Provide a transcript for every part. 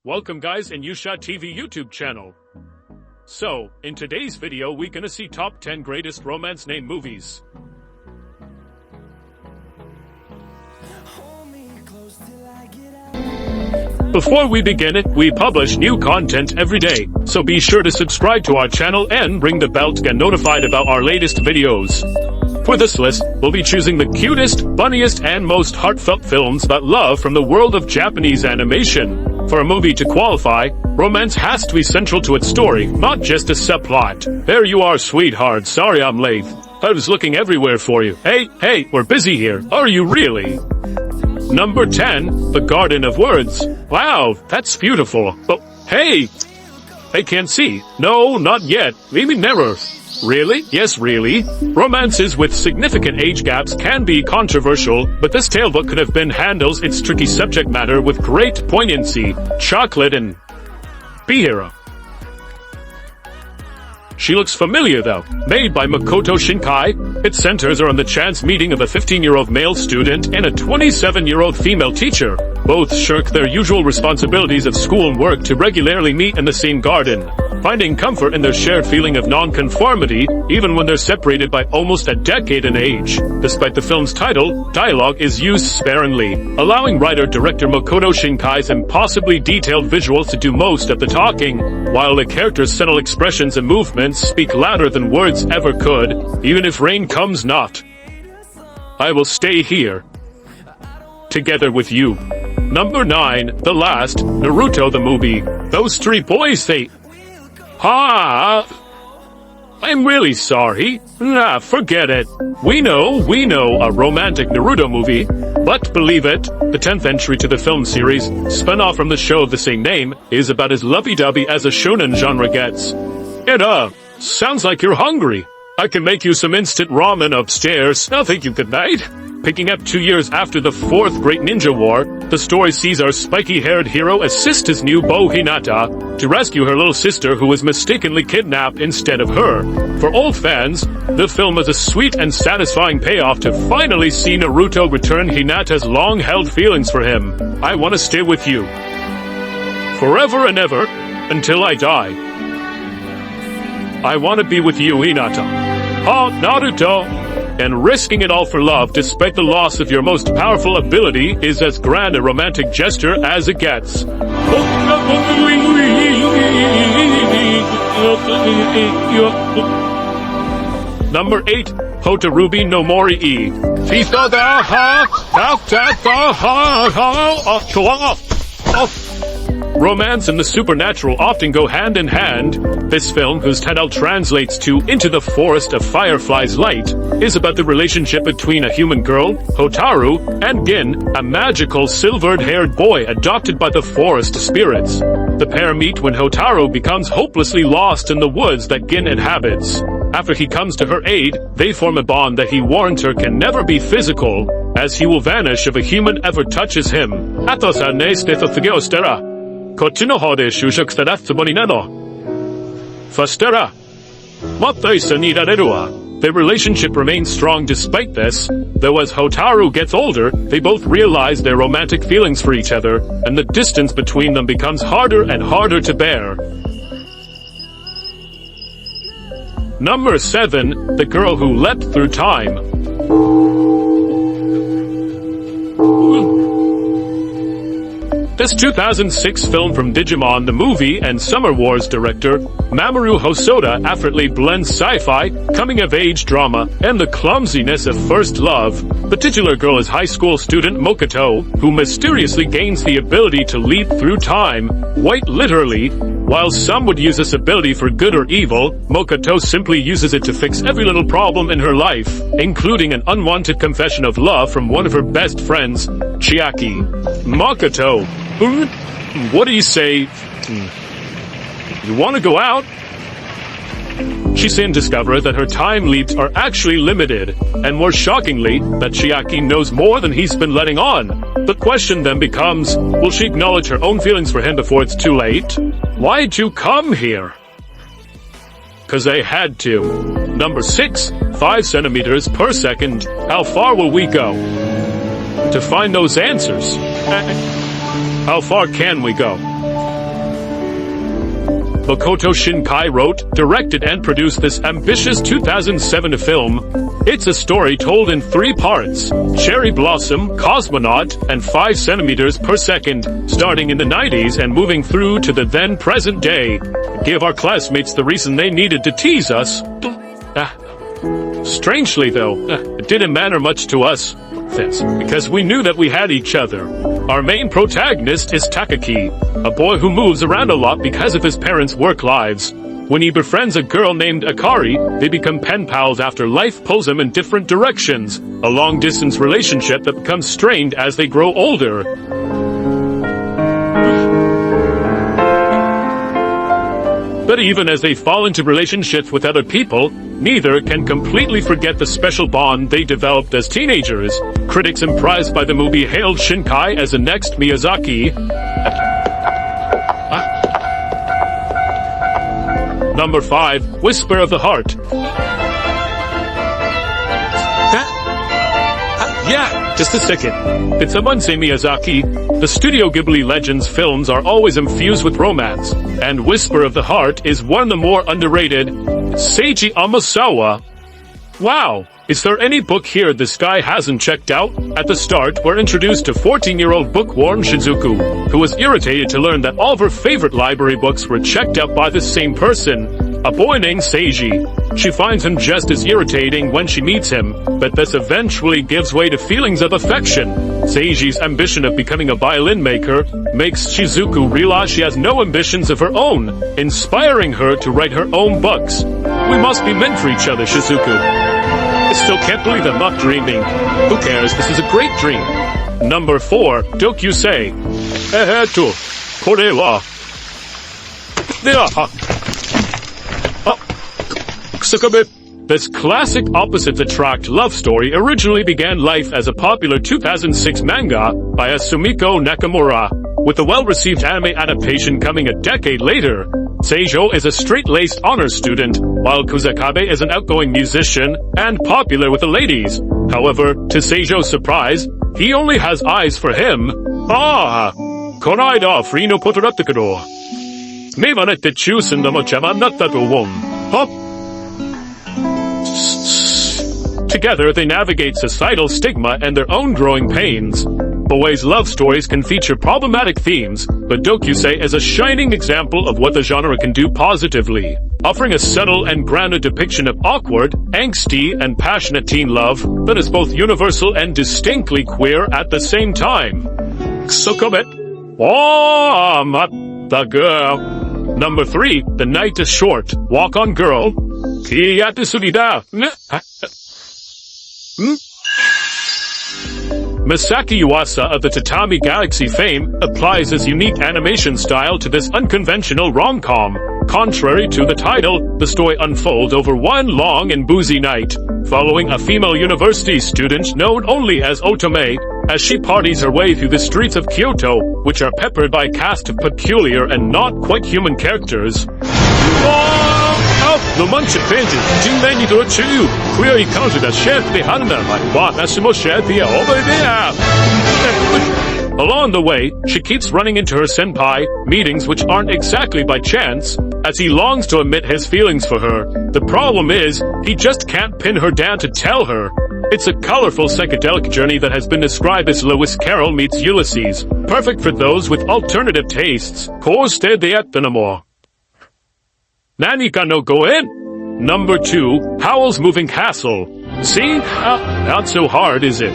Welcome guys in Yusha TV YouTube channel. So, in today's video we gonna see top 10 greatest romance name movies. Before we begin it, we publish new content every day, so be sure to subscribe to our channel and ring the bell to get notified about our latest videos. For this list, we'll be choosing the cutest, funniest, and most heartfelt films about love from the world of Japanese animation. For a movie to qualify, romance has to be central to its story, not just a subplot. There you are, sweetheart. Sorry I'm late. I was looking everywhere for you. Hey, we're busy here. Are you really? Number 10, The Garden of Words. Wow, that's beautiful. But hey, I can't see. No, not yet. Maybe never. Really? Yes, really. Romances with significant age gaps can be controversial, but this talebook could have been handles its tricky subject matter with great poignancy. Chocolate and B-Hero. She looks familiar though. Made by Makoto Shinkai, its centers are on the chance meeting of a 15-year-old male student and a 27-year-old female teacher. Both shirk their usual responsibilities of school and work to regularly meet in the same garden, finding comfort in their shared feeling of non-conformity, even when they're separated by almost a decade in age. Despite the film's title, dialogue is used sparingly, allowing writer-director Makoto Shinkai's impossibly detailed visuals to do most of the talking, while the characters' subtle expressions and movements speak louder than words ever could, even if rain comes not. I will stay here, together with you. Number 9, The Last, Naruto the movie. Those three boys, they... I'm really sorry. Forget it. We know a romantic Naruto movie, but believe it, the 10th entry to the film series, spun off from the show of the same name, is about as lovey-dovey as a shonen genre gets. It, sounds like you're hungry. I can make you some instant ramen upstairs. No, thank you, good night. Picking up 2 years after the 4th Great Ninja War, the story sees our spiky-haired hero assist his new beau Hinata to rescue her little sister who was mistakenly kidnapped instead of her. For old fans, the film was a sweet and satisfying payoff to finally see Naruto return Hinata's long-held feelings for him. I want to stay with you. Forever and ever, until I die. I want to be with you, Hinata. Naruto! And risking it all for love despite the loss of your most powerful ability is as grand a romantic gesture as it gets. Number 8, Hotarubi no Mori E. Romance and the supernatural often go hand in hand. This film, whose title translates to Into the Forest of Fireflies Light, is about the relationship between a human girl, Hotaru, and Gin, a magical silvered-haired boy adopted by the forest spirits. The pair meet when Hotaru becomes hopelessly lost in the woods that Gin inhabits. After he comes to her aid, they form a bond that he warns her can never be physical, as he will vanish if a human ever touches him. Their relationship remains strong despite this, though as Hotaru gets older, they both realize their romantic feelings for each other, and the distance between them becomes harder and harder to bear. Number 7, The Girl Who Leapt Through Time. This 2006 film from Digimon the movie and Summer Wars director Mamoru Hosoda effortlessly blends sci-fi, coming-of-age drama, and the clumsiness of first love. The titular girl is high school student Mokoto, who mysteriously gains the ability to leap through time, quite literally. While some would use this ability for good or evil, Mokoto simply uses it to fix every little problem in her life, including an unwanted confession of love from one of her best friends, Chiaki. Mokoto, what do you say? You want to go out? She soon discovers that her time leaps are actually limited, and more shockingly, that Chiaki knows more than he's been letting on. The question then becomes, will she acknowledge her own feelings for him before it's too late? Why'd you come here? 'Cause I had to. Number 6, 5 centimeters per second. How far will we go? To find those answers. How far can we go? Makoto Shinkai wrote, directed and produced this ambitious 2007 film. It's a story told in 3 parts: Cherry Blossom, Cosmonaut, and 5 centimeters per second, starting in the 90s and moving through to the then present day. Give our classmates the reason they needed to tease us. Strangely though, it didn't matter much to us. That's because we knew that we had each other. Our main protagonist is Takaki, a boy who moves around a lot because of his parents' work lives. When he befriends a girl named Akari, they become pen pals after life pulls them in different directions, a long-distance relationship that becomes strained as they grow older. But even as they fall into relationships with other people, neither can completely forget the special bond they developed as teenagers. Critics impressed by the movie hailed Shinkai as the next Miyazaki. Number 5, Whisper of the Heart. Yeah, just a second. Did someone say Miyazaki? The Studio Ghibli Legends films are always infused with romance, and Whisper of the Heart is one of the more underrated. Seiji Amasawa. Wow, is there any book here this guy hasn't checked out? At the start, we're introduced to 14-year-old bookworm Shizuku, who was irritated to learn that all of her favorite library books were checked out by the same person, a boy named Seiji. She finds him just as irritating when she meets him, but this eventually gives way to feelings of affection. Seiji's ambition of becoming a violin maker makes Shizuku realize she has no ambitions of her own, inspiring her to write her own books. We must be meant for each other, Shizuku. I still can't believe I'm not dreaming. Who cares? This is a great dream. Number 4, Dokusei. Kore wa. This classic opposites-attract love story originally began life as a popular 2006 manga by Sumiko Nakamura, with the well-received anime adaptation coming a decade later. Seijo is a straight-laced honor student, while Kusakabe is an outgoing musician and popular with the ladies. However, to Seijo's surprise, he only has eyes for him. Konaida free no poto datta kedo. Mebane tte chusen no mo jama natta to won. Together, they navigate societal stigma and their own growing pains. Boys' love stories can feature problematic themes, but Dokusei is a shining example of what the genre can do positively, offering a subtle and grounded depiction of awkward, angsty, and passionate teen love that is both universal and distinctly queer at the same time. The girl. Number 3, The Night is Short. Walk on Girl. Masaki Yuasa of the Tatami Galaxy fame applies his unique animation style to this unconventional rom-com. Contrary to the title, the story unfolds over one long and boozy night, following a female university student known only as Otome, as she parties her way through the streets of Kyoto, which are peppered by a cast of peculiar and not quite human characters. Romantic painting, Jinmei to Chu, queer encounter that shared the Hanna, like what, as more shared the over there. Along the way, she keeps running into her senpai, meetings which aren't exactly by chance, as he longs to admit his feelings for her. The problem is, he just can't pin her down to tell her. It's a colorful psychedelic journey that has been described as Lewis Carroll meets Ulysses, perfect for those with alternative tastes. Koste de ettanamo. Nanika no goen? Number 2, Howl's Moving Castle. See? Not so hard, is it?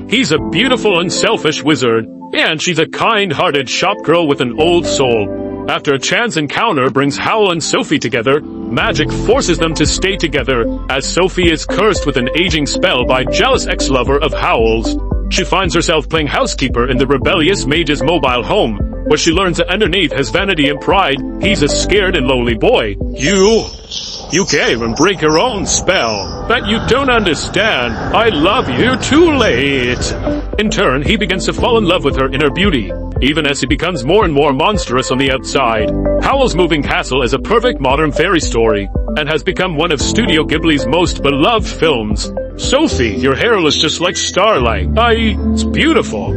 He's a beautiful and selfish wizard, and she's a kind-hearted shopgirl with an old soul. After a chance encounter brings Howl and Sophie together, magic forces them to stay together, as Sophie is cursed with an aging spell by jealous ex-lover of Howl's. She finds herself playing housekeeper in the rebellious mage's mobile home, where she learns that underneath his vanity and pride, he's a scared and lonely boy. You can't even break your own spell. But you don't understand. I love you too late. In turn, he begins to fall in love with her inner beauty, even as he becomes more and more monstrous on the outside. Howl's Moving Castle is a perfect modern fairy story, and has become one of Studio Ghibli's most beloved films. Sophie, your hair looks just like starlight. It's beautiful.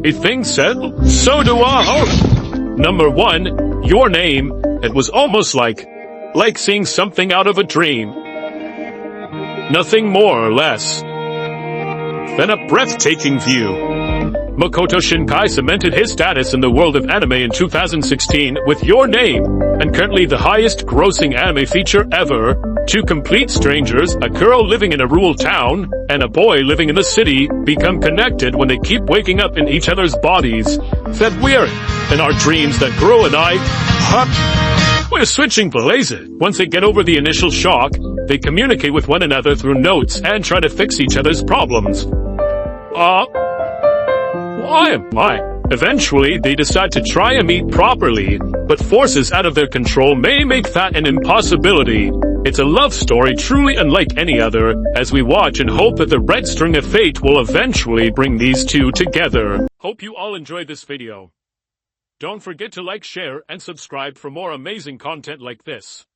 You think so? So do I. Number 1, Your Name. It was almost like seeing something out of a dream. Nothing more or less than a breathtaking view. Makoto Shinkai cemented his status in the world of anime in 2016 with Your Name, and currently the highest grossing anime feature ever. Two complete strangers, a girl living in a rural town, and a boy living in the city, become connected when they keep waking up in each other's bodies. That we're in our dreams that girl and I, we're switching places. Once they get over the initial shock, they communicate with one another through notes and try to fix each other's problems. Why? Eventually, they decide to try and meet properly, but forces out of their control may make that an impossibility. It's a love story truly unlike any other, as we watch and hope that the red string of fate will eventually bring these two together. Hope you all enjoyed this video. Don't forget to like, share, and subscribe for more amazing content like this.